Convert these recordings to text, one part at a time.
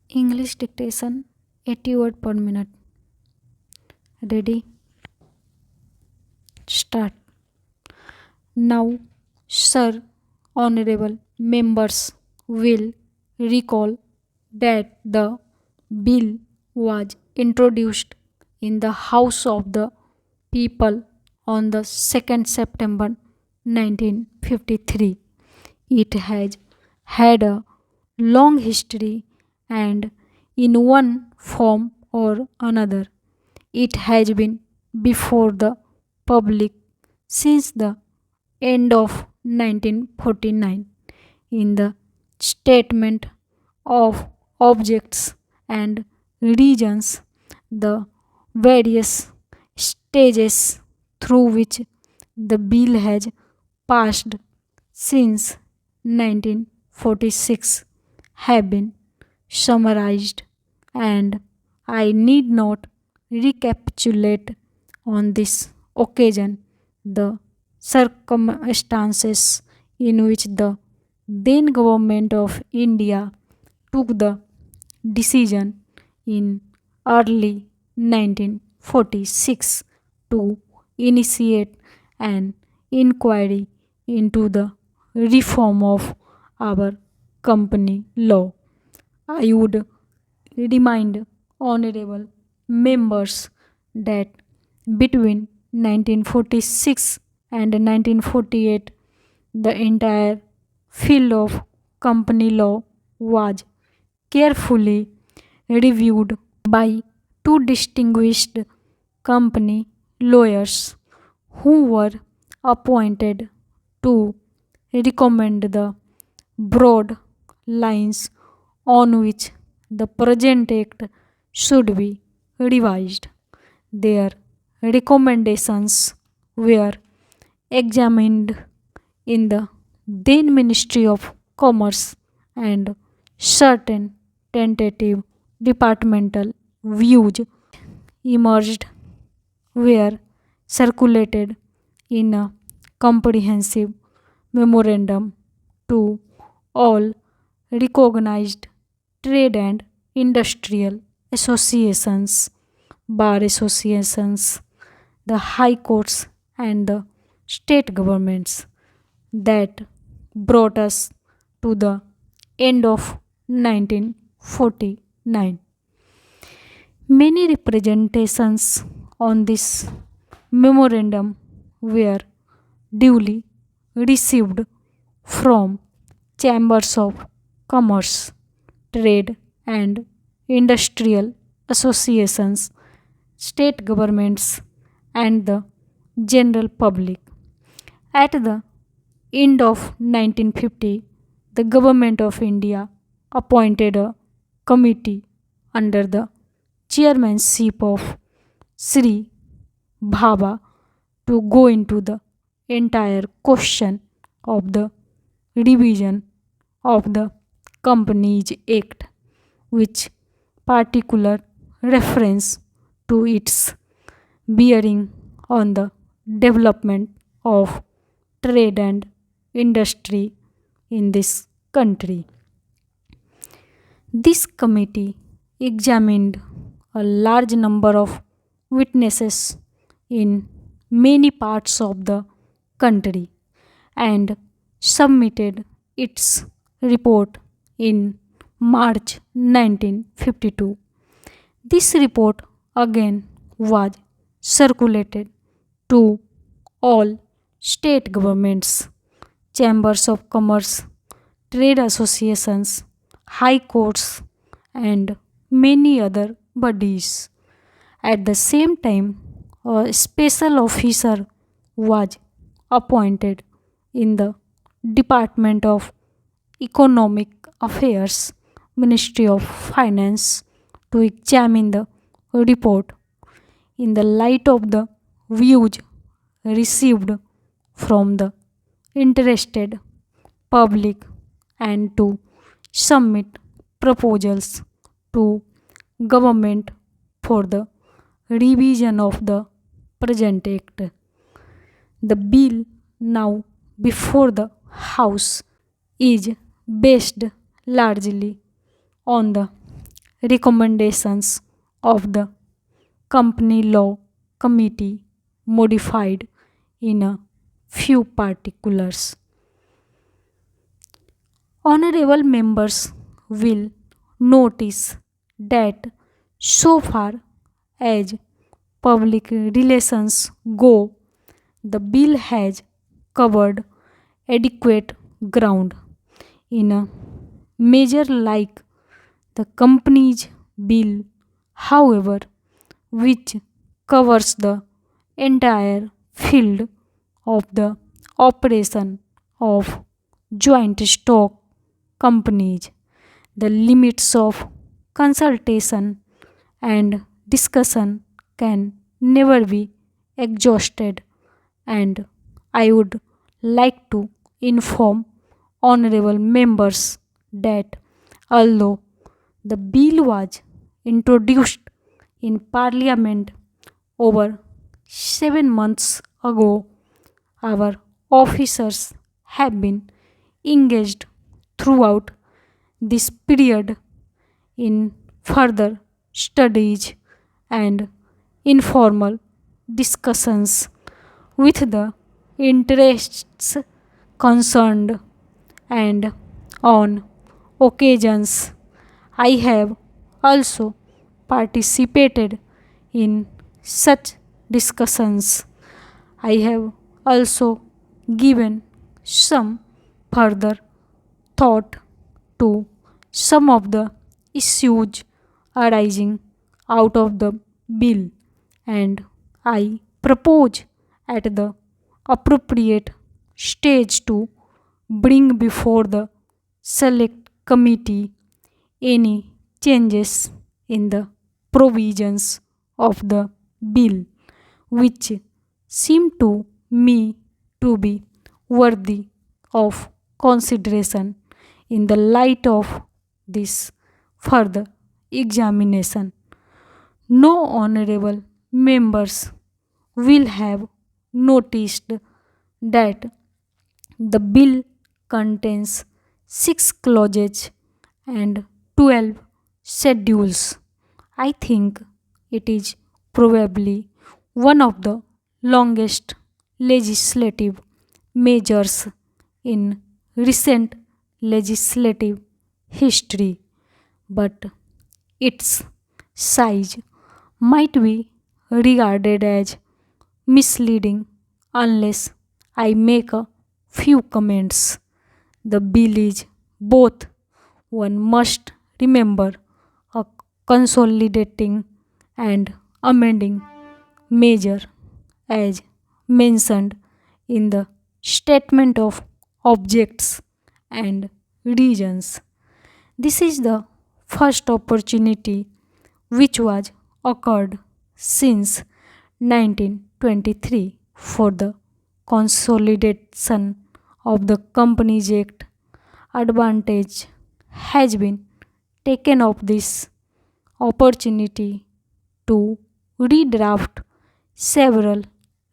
English dictation 80 word per minute. Ready? Start. Now, sir, honorable members will recall that the bill was introduced in the House of the People on the 2nd September 1953. It has had a long history and in one form or another it has been before the public since the end of 1949 in the statement of objects and regions, the various stages through which the bill has passed since 1946 have been summarized, and I need not recapitulate on this occasion the circumstances in which the then government of India took the decision in early 1946 to initiate an inquiry into the reform of our company law. I would remind honorable members that between 1946 and 1948, the entire field of company law was carefully reviewed by two distinguished company lawyers who were appointed to recommend the broad lines on which the present act should be revised. Their recommendations were examined in the then Ministry of Commerce, and certain tentative departmental views emerged were circulated in a comprehensive memorandum to all recognized trade and industrial associations, bar associations, the high courts, and the state governments that brought us to the end of 1949. Many representations on this memorandum were duly received from chambers of commerce, trade, and industrial associations, state governments, and the general public. At the end of 1950, the Government of India appointed a committee under the chairmanship of Sri Bhabha to go into the entire question of the revision of the Companies Act, which particular reference to its bearing on the development of trade and industry in this country. This committee examined a large number of witnesses in many parts of the country and submitted its report in March 1952. This report again was circulated to all state governments, chambers of commerce, trade associations, high courts, and many other bodies. At the same time, a special officer was appointed in the Department of Economic Affairs, Ministry of Finance, to examine the report in the light of the views received from the interested public and to submit proposals to government for the revision of the present act. The bill now before the House is based largely on the recommendations of the Company Law Committee modified in a few particulars. Honorable members will notice that so far as public relations go, the bill has covered adequate ground in a measure like the Companies Bill, however, which covers the entire field of the operation of joint stock companies. The limits of consultation and discussion can never be exhausted, and I would like to inform honorable members that although the bill was introduced in Parliament over 7 months ago, our officers have been engaged throughout this period in further studies and informal discussions with the interests concerned, and on occasions I have also participated in such discussions. I have also given some further thought to some of the issues arising out of the bill, and I propose at the appropriate stage to bring before the select committee any changes in the provisions of the bill which seem to me to be worthy of consideration in the light of this further examination. No honorable members will have noticed that the bill contains 6 clauses and 12 schedules. I think it is probably one of the longest legislative measures in recent legislative history, but its size might be regarded as misleading unless I make a few comments. The bill is both, one must remember, a consolidating and amending measure as mentioned in the statement of objects and reasons. This is the first opportunity which was occurred since 1923 for the consolidation of the Companies Act. Advantage has been taken of this opportunity to redraft several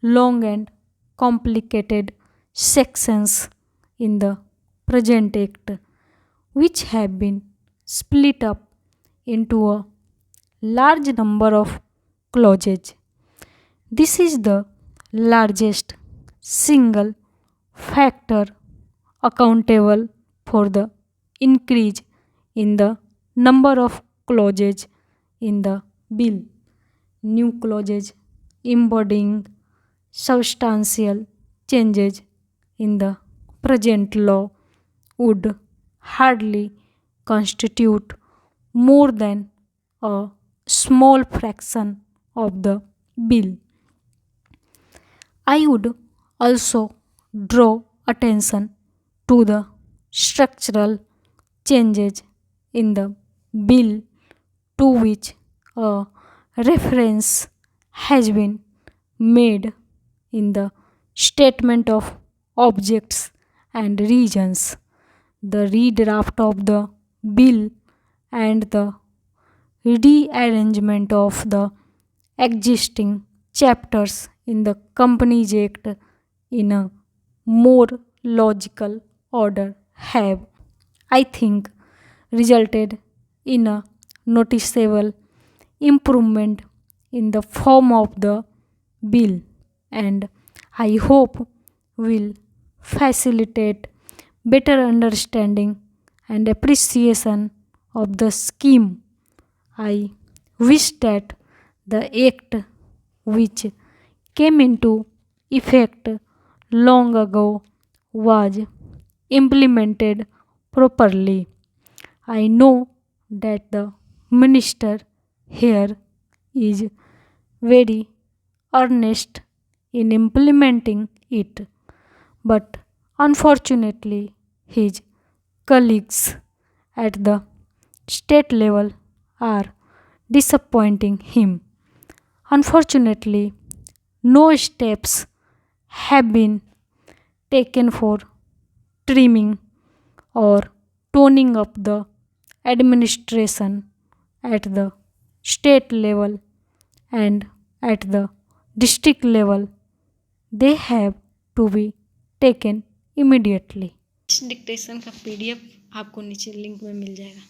long and complicated sections in the present act, which have been split up into a large number of clauses. This is the largest single factor accountable for the increase in the number of clauses in the bill. New clauses embodying substantial changes in the present law would hardly constitute more than a small fraction of the bill. I would also draw attention to the structural changes in the bill to which a reference has been made in the statement of objects and reasons. The redraft of the bill and the rearrangement of the existing chapters in the Companies Act in a more logical order have, I think, resulted in a noticeable improvement in the form of the bill, and I hope will facilitate better understanding and appreciation of the scheme. I wish that the act, which came into effect long ago, was implemented properly. I know that the minister here is very earnest in implementing it, but unfortunately, his colleagues at the state level are disappointing him. Unfortunately, no steps have been taken for trimming or toning up the administration at the state level and at the district level. They have to be taken immediately. इस dictation का PDF आपको नीचे link में मिल जाएगा।